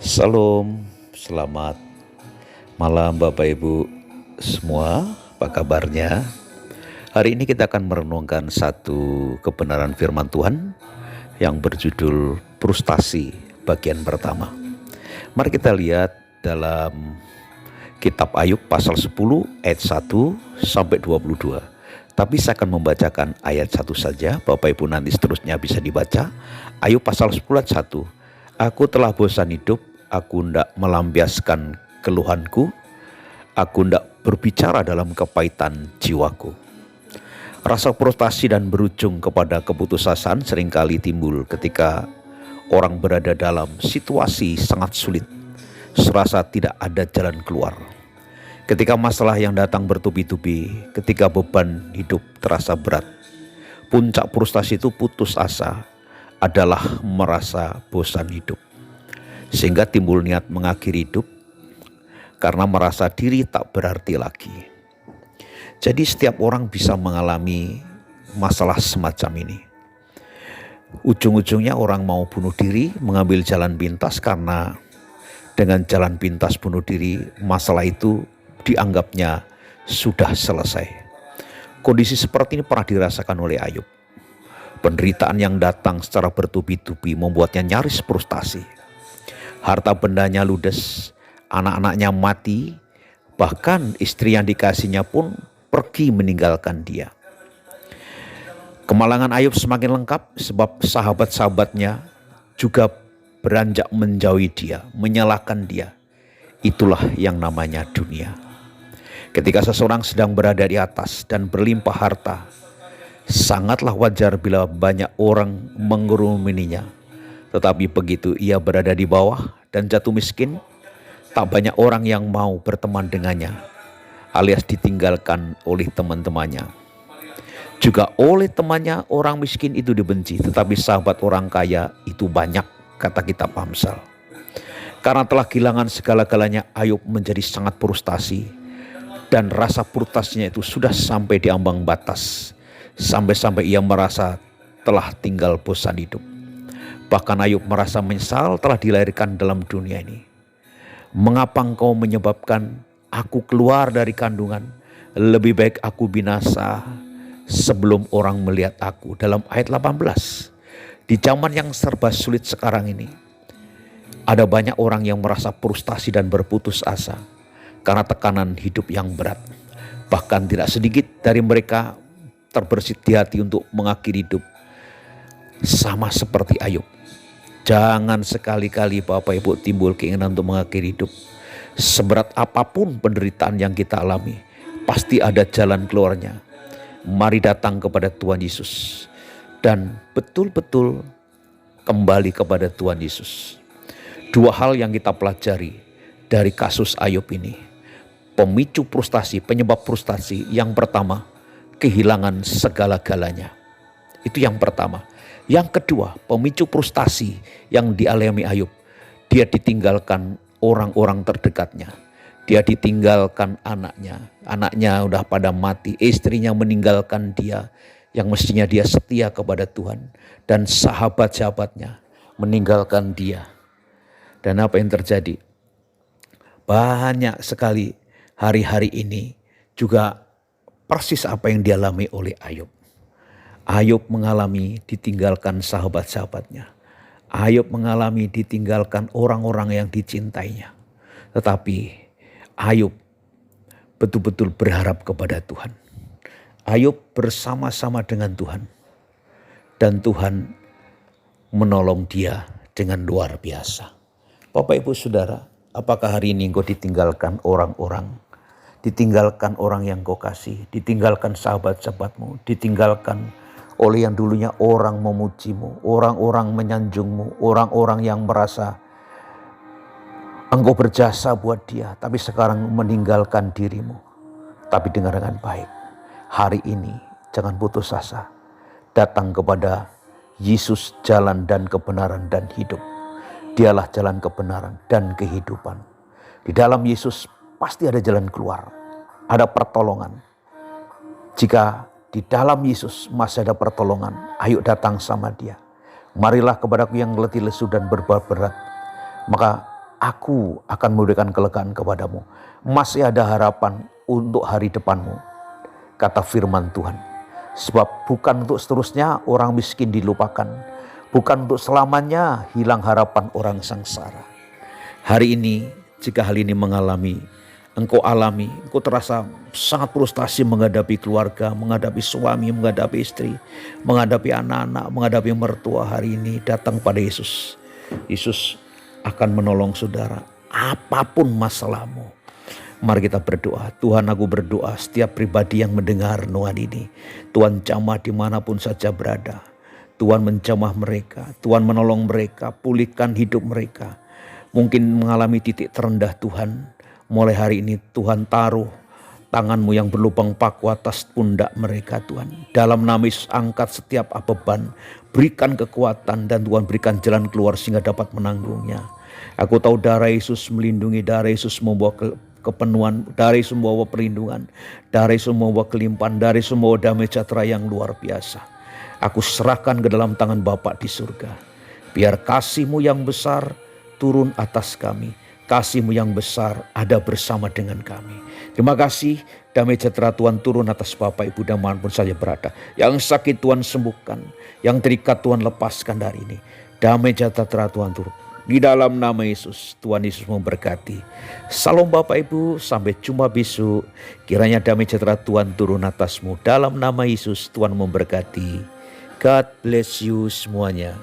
Salam, selamat malam Bapak Ibu semua, apa kabarnya? Hari ini kita akan merenungkan satu kebenaran firman Tuhan yang berjudul frustasi bagian pertama. Mari kita lihat dalam kitab Ayub pasal 10 ayat 1 sampai 22. Tapi saya akan membacakan ayat 1 saja, Bapak Ibu nanti seterusnya bisa dibaca. Ayub pasal 10 ayat 1. Aku telah bosan hidup, aku hendak melampiaskan keluhanku, aku hendak berbicara dalam kepahitan jiwaku. Rasa frustasi dan berujung kepada keputusasaan seringkali timbul ketika orang berada dalam situasi sangat sulit, serasa tidak ada jalan keluar. Ketika masalah yang datang bertubi-tubi, ketika beban hidup terasa berat, puncak frustasi itu putus asa adalah merasa bosan hidup, sehingga timbul niat mengakhiri hidup karena merasa diri tak berarti lagi. Jadi setiap orang bisa mengalami masalah semacam ini. Ujung-ujungnya orang mau bunuh diri, mengambil jalan pintas, karena dengan jalan pintas bunuh diri masalah itu dianggapnya sudah selesai. Kondisi seperti ini pernah dirasakan oleh Ayub. Penderitaan yang datang secara bertubi-tubi membuatnya nyaris frustasi. Harta bendanya ludes, anak-anaknya mati, bahkan istri yang dikasihnya pun pergi meninggalkan dia. Kemalangan Ayub semakin lengkap sebab sahabat-sahabatnya juga beranjak menjauhi dia, menyalahkan dia. Itulah yang namanya dunia. Ketika seseorang sedang berada di atas dan berlimpah harta, sangatlah wajar bila banyak orang mengerumuninya. Tetapi begitu ia berada di bawah dan jatuh miskin, tak banyak orang yang mau berteman dengannya, alias ditinggalkan oleh teman-temannya. Juga oleh temannya orang miskin itu dibenci, tetapi sahabat orang kaya itu banyak, kata kitab Amsal. Karena telah kehilangan segala-galanya, Ayub menjadi sangat frustasi, dan rasa frustasinya itu sudah sampai di ambang batas. Sampai-sampai ia merasa telah tinggal bosan hidup. Bahkan Ayub merasa menyesal telah dilahirkan dalam dunia ini. Mengapa engkau menyebabkan aku keluar dari kandungan? Lebih baik aku binasa sebelum orang melihat aku. Dalam ayat 18. Di zaman yang serba sulit sekarang ini, ada banyak orang yang merasa frustasi dan berputus asa karena tekanan hidup yang berat. Bahkan tidak sedikit dari mereka terbersit di hati untuk mengakhiri hidup, sama seperti Ayub. Jangan sekali-kali Bapak Ibu timbul keinginan untuk mengakhiri hidup. Seberat apapun penderitaan yang kita alami, pasti ada jalan keluarnya. Mari datang kepada Tuhan Yesus dan betul-betul kembali kepada Tuhan Yesus. Dua hal yang kita pelajari dari kasus Ayub ini. Pemicu frustasi, penyebab frustasi. Yang pertama, kehilangan segala-galanya. Itu yang pertama. Yang kedua, pemicu frustasi yang dialami Ayub. Dia ditinggalkan orang-orang terdekatnya. Dia ditinggalkan anaknya. Anaknya udah pada mati. Istrinya meninggalkan dia, yang mestinya dia setia kepada Tuhan. Dan sahabat-sahabatnya meninggalkan dia. Dan apa yang terjadi? Banyak sekali hari-hari ini juga persis apa yang dialami oleh Ayub. Ayub mengalami ditinggalkan sahabat-sahabatnya. Ayub mengalami ditinggalkan orang-orang yang dicintainya. Tetapi Ayub betul-betul berharap kepada Tuhan. Ayub bersama-sama dengan Tuhan. Dan Tuhan menolong dia dengan luar biasa. Bapak Ibu Saudara, apakah hari ini engkau ditinggalkan orang-orang? Ditinggalkan orang yang kau kasih, ditinggalkan sahabat-sahabatmu, ditinggalkan oleh yang dulunya orang memujimu, orang-orang menyanjungmu, orang-orang yang merasa engkau berjasa buat dia, tapi sekarang meninggalkan dirimu. Tapi dengar dengan baik, hari ini jangan putus asa. Datang kepada Yesus, jalan dan kebenaran dan hidup. Dialah jalan kebenaran dan kehidupan. Di dalam Yesus pasti ada jalan keluar, ada pertolongan. Jika di dalam Yesus masih ada pertolongan, ayo datang sama dia. Marilah kepadaku yang letih lesu dan beban berat, maka Aku akan memberikan kelegaan kepadamu. Masih ada harapan untuk hari depanmu, kata firman Tuhan. Sebab bukan untuk seterusnya orang miskin dilupakan, bukan untuk selamanya hilang harapan orang sengsara. Hari ini, jika hal ini engkau alami, engkau terasa sangat frustasi menghadapi keluarga, menghadapi suami, menghadapi istri, menghadapi anak-anak, menghadapi mertua, hari ini datang pada Yesus. Yesus akan menolong saudara apapun masalahmu. Mari kita berdoa. Tuhan, aku berdoa setiap pribadi yang mendengar renungan ini, Tuhan jamah dimanapun saja berada. Tuhan menjamah mereka, Tuhan menolong mereka, pulihkan hidup mereka. Mungkin mengalami titik terendah Tuhan. Mulai hari ini Tuhan taruh tangan-Mu yang berlubang paku atas pundak mereka Tuhan. Dalam nama Yesus angkat setiap beban, berikan kekuatan dan Tuhan berikan jalan keluar sehingga dapat menanggungnya. Aku tahu darah Yesus melindungi, darah Yesus membawa kepenuhan, darah Yesus membawa perlindungan, darah Yesus membawa kelimpahan, darah Yesus membawa damai sejahtera yang luar biasa. Aku serahkan ke dalam tangan Bapa di surga. Biar kasih-Mu yang besar turun atas kami. Kasih-Mu yang besar ada bersama dengan kami. Terima kasih, damai sejahtera Tuhan turun atas Bapak Ibu dimanapun saja berada. Yang sakit Tuhan sembuhkan, yang terikat Tuhan lepaskan dari ini. Damai sejahtera Tuhan turun. Di dalam nama Yesus, Tuhan Yesus memberkati. Salam Bapak Ibu, sampai jumpa besok. Kiranya damai sejahtera Tuhan turun atasmu. Dalam nama Yesus, Tuhan memberkati. God bless you semuanya.